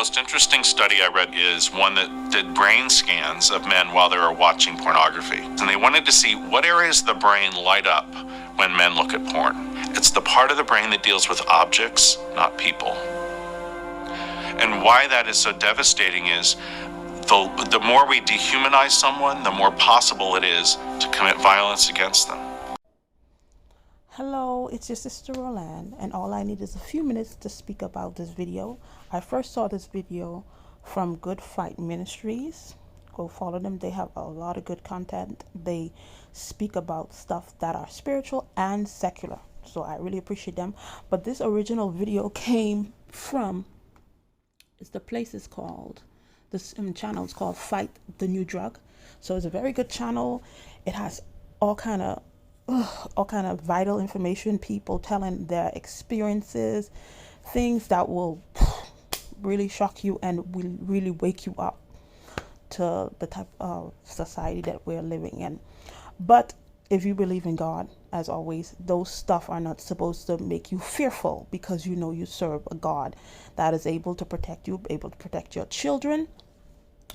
most interesting study I read is one that did brain scans of men while they were watching pornography. And they wanted to see what areas of the brain light up when men look at porn. It's the part of the brain that deals with objects, not people. And why that is so devastating is the more we dehumanize someone, the more possible it is to commit violence against them. Hello, it's your sister Roland, and all I need is a few minutes to speak about this video. I first saw this video from Good Fight Ministries. Go follow them. They have a lot of good content. They speak about stuff that are spiritual and secular, so I really appreciate them. But this original video came from, this channel is called Fight the New Drug. So it's a very good channel. It has all kind of vital information, people telling their experiences, things that will really shock you and will really wake you up to the type of society that we're living in. But if you believe in God, as always, those stuff are not supposed to make you fearful, because you know you serve a God that is able to protect you, able to protect your children.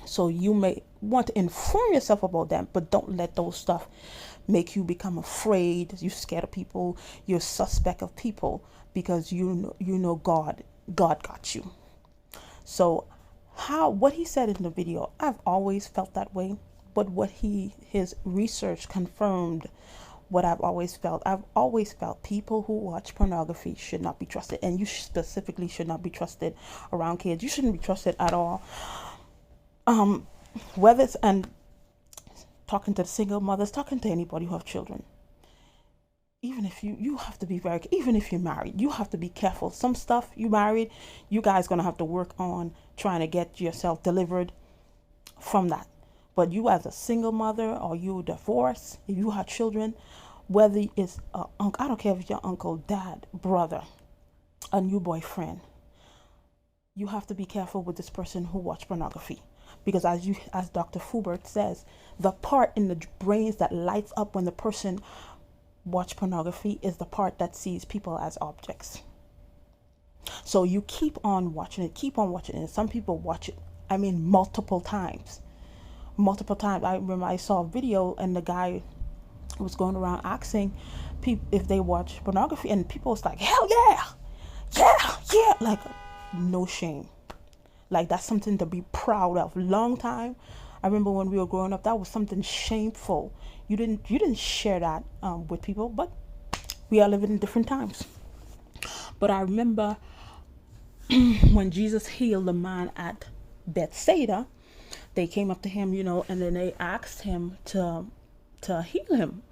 So you may want to inform yourself about them, but don't let those stuff make you become afraid. You're scared of people. You're suspect of people, because you know God got you. So what he said in the video, I've always felt that way, but his research confirmed what I've always felt. I've always felt people who watch pornography should not be trusted, and you specifically should not be trusted around kids. You shouldn't be trusted at all. Whether it's, and talking to the single mothers, talking to anybody who have children, even if you have to be even if you're married, you have to be careful. Some stuff, you married, you guys gonna have to work on trying to get yourself delivered from that. But you as a single mother, or you divorced, if you have children, whether it's uncle, I don't care if it's your uncle, dad, brother, a new boyfriend, you have to be careful with this person who watch pornography. Because as Dr. Fubert says, the part in the brains that lights up when the person watch pornography is the part that sees people as objects. So you keep on watching it. Some people watch it, multiple times. I remember I saw a video, and the guy was going around asking people if they watch pornography, and people was like, hell yeah, like no shame. Like that's something to be proud of. Long time, I remember when we were growing up, that was something shameful. You didn't share that with people, but we are living in different times. But I remember when Jesus healed the man at Bethsaida, they came up to him, and then they asked him to heal him.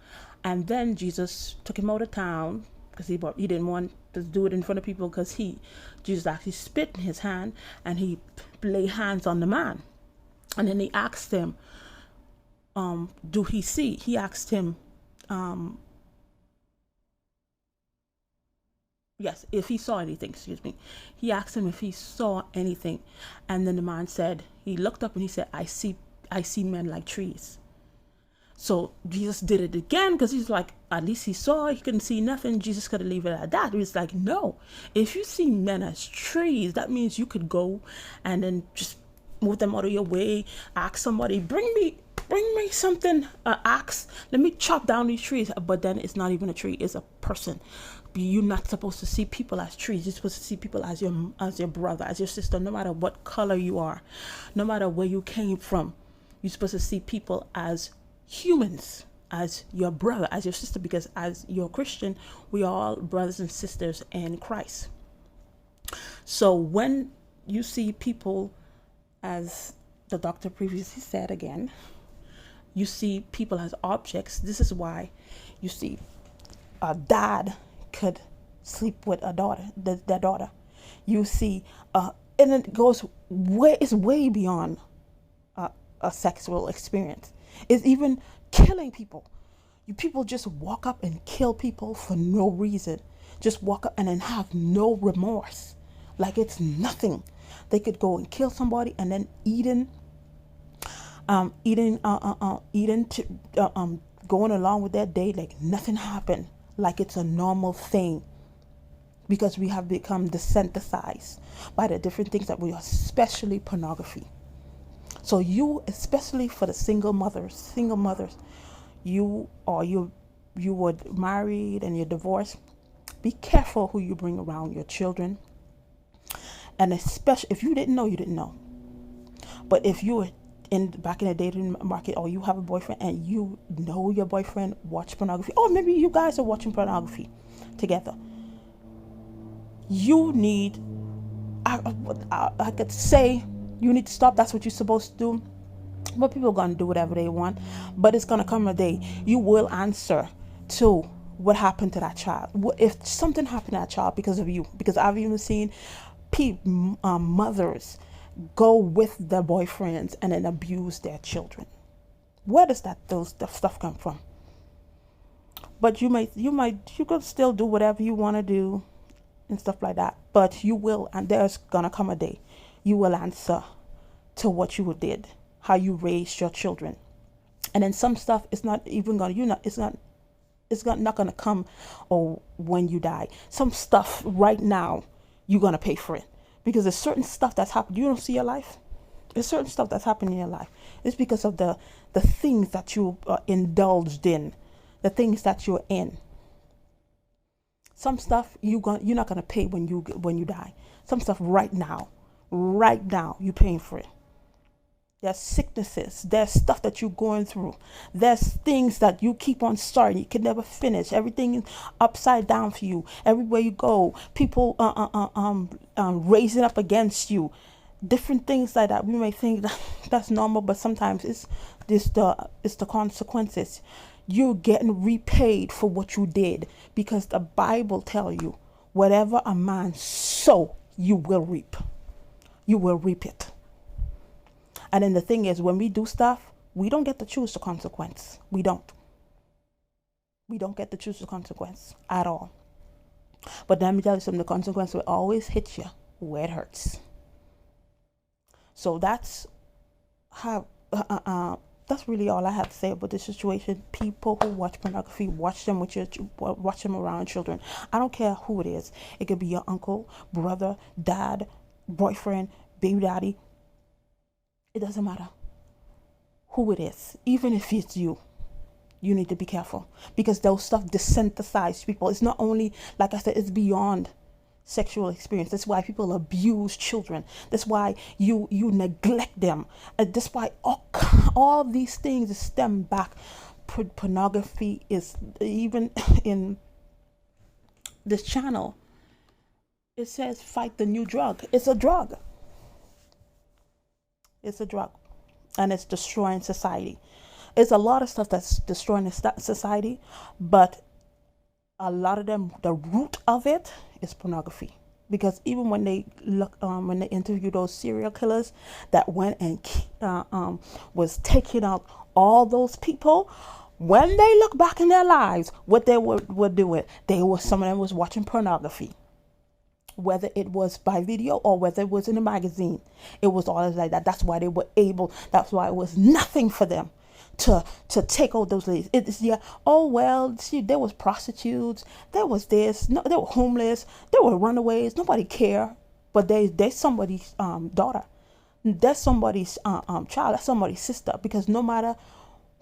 And then Jesus took him out of town, because he didn't want to do it in front of people, because Jesus actually spit in his hand, and he laid hands on the man. And then he asked him, do he see? He asked him, yes, if he saw anything, He asked him if he saw anything. And then the man said, he looked up and he said, I see men like trees. So Jesus did it again, because he's like, at least he saw, he couldn't see nothing. Jesus could have leave it at that. He was like, no, if you see men as trees, that means you could go and then just move them out of your way. Ask somebody, bring me something, axe, let me chop down these trees. But then it's not even a tree, it's a person. You're not supposed to see people as trees. You're supposed to see people as your brother, as your sister, no matter what color you are, no matter where you came from. You're supposed to see people as humans, as your brother, as your sister, because as you're Christian, we are all brothers and sisters in Christ. So when you see people, as the doctor previously said again, you see people as objects. This is why you see a dad could sleep with their daughter. You see, and it goes way beyond a sexual experience. It's even killing people. People just walk up and kill people for no reason. Just walk up and then have no remorse, like it's nothing. They could go and kill somebody and then going along with their day like nothing happened, like it's a normal thing. because we have become desensitized by the different things that we are, especially pornography. So you, especially for the single mothers, you were married and you're divorced, be careful who you bring around your children. And especially if you didn't know, you didn't know. But if you were back in the dating market, or you have a boyfriend and you know your boyfriend watch pornography, or maybe you guys are watching pornography together, you need, I could say you need to stop. That's what you're supposed to do. But people are going to do whatever they want. But it's going to come a day you will answer to what happened to that child. If something happened to that child because of you, because I've even seen mothers go with their boyfriends and then abuse their children. Where does that stuff come from? But you could still do whatever you want to do and stuff like that. But you will, and there's gonna come a day you will answer to what you did, how you raised your children. And then some stuff is not even gonna, it's not gonna come or when you die. Some stuff right now you're gonna pay for it, because there's certain stuff that's happened. You don't see your life. There's certain stuff that's happened in your life. It's because of the things that you indulged in, the things that you're in. Some stuff you're not gonna pay when you die. Some stuff right now you're paying for it. There's sicknesses. There's stuff that you're going through. There's things that you keep on starting. You can never finish. Everything is upside down for you. Everywhere you go, people raising up against you. Different things like that. We may think that's normal, but sometimes it's the consequences. You're getting repaid for what you did, because the Bible tells you, whatever a man sow, you will reap. You will reap it. And then the thing is, when we do stuff, we don't get to choose the consequence. We don't get to choose the consequence at all. But let me tell you something, the consequence will always hit you where it hurts. So that's how, that's really all I have to say about this situation. People who watch pornography, watch them around children. I don't care who it is. It could be your uncle, brother, dad, boyfriend, baby daddy. It doesn't matter who it is. Even if it's you need to be careful, because those stuff desensitize people. It's not only, like I said, it's beyond sexual experience. That's why people abuse children. That's why you neglect them. That's why all these things stem back. Pornography is, even in this channel, it says fight the new drug. It's a drug. It's a drug, and it's destroying society. It's a lot of stuff that's destroying society, but a lot of them, the root of it is pornography. Because even when they interview those serial killers that went and was taking out all those people, when they look back in their lives, what they were doing, some of them was watching pornography. Whether it was by video or whether it was in a magazine, it was always like that. That's why they were able. That's why it was nothing for them to take out those ladies. It's there was prostitutes, there was this, no, they were homeless, there were runaways. Nobody cared. But there's somebody's daughter, there's somebody's child, that's somebody's sister. Because no matter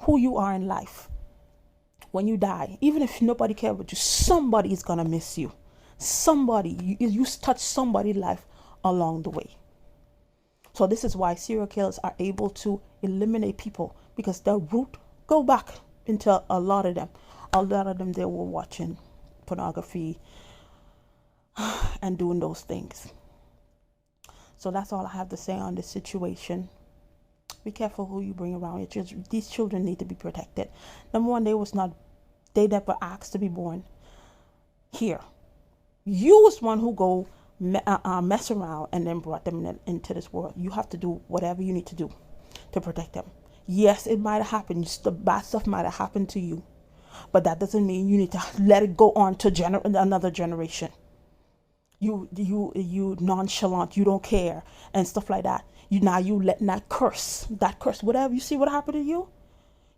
who you are in life, when you die, even if nobody cares about you, somebody is gonna miss you. Somebody, you touch somebody's life along the way. So this is why serial killers are able to eliminate people, because the root go back into a lot of them. They were watching pornography and doing those things. So that's all I have to say on this situation. Be careful who you bring around your children. These children need to be protected. Number one, they never asked to be born here. You was one who go mess around and then brought them into this world. You have to do whatever you need to do to protect them. Yes, it might have happened. The bad stuff might have happened to you, but that doesn't mean you need to let it go on to another generation. You nonchalant, you don't care and stuff like that. You letting that curse, whatever you see what happened to you.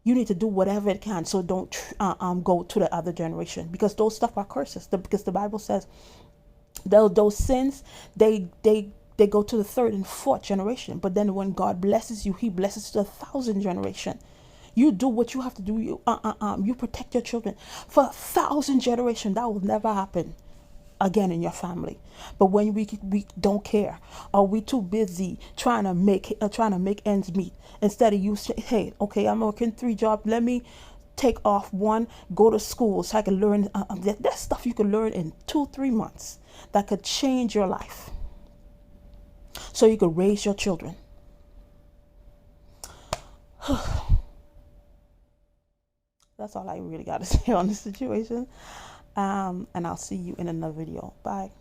You need to do whatever it can, so don't go to the other generation, because those stuff are curses. Because the Bible says Those sins, they go to the third and fourth generation. But then when God blesses you, he blesses to 1,000 generation. You do what you have to do. You protect your children for 1,000 generation. That will never happen again in your family. But when we don't care, or we too busy trying to make ends meet, instead of you say, hey, okay, I'm working 3 jobs, let me take off one, go to school so I can learn. There's stuff you can learn in 2-3 months that could change your life, so you could raise your children. That's all I really got to say on this situation. And I'll see you in another video. Bye.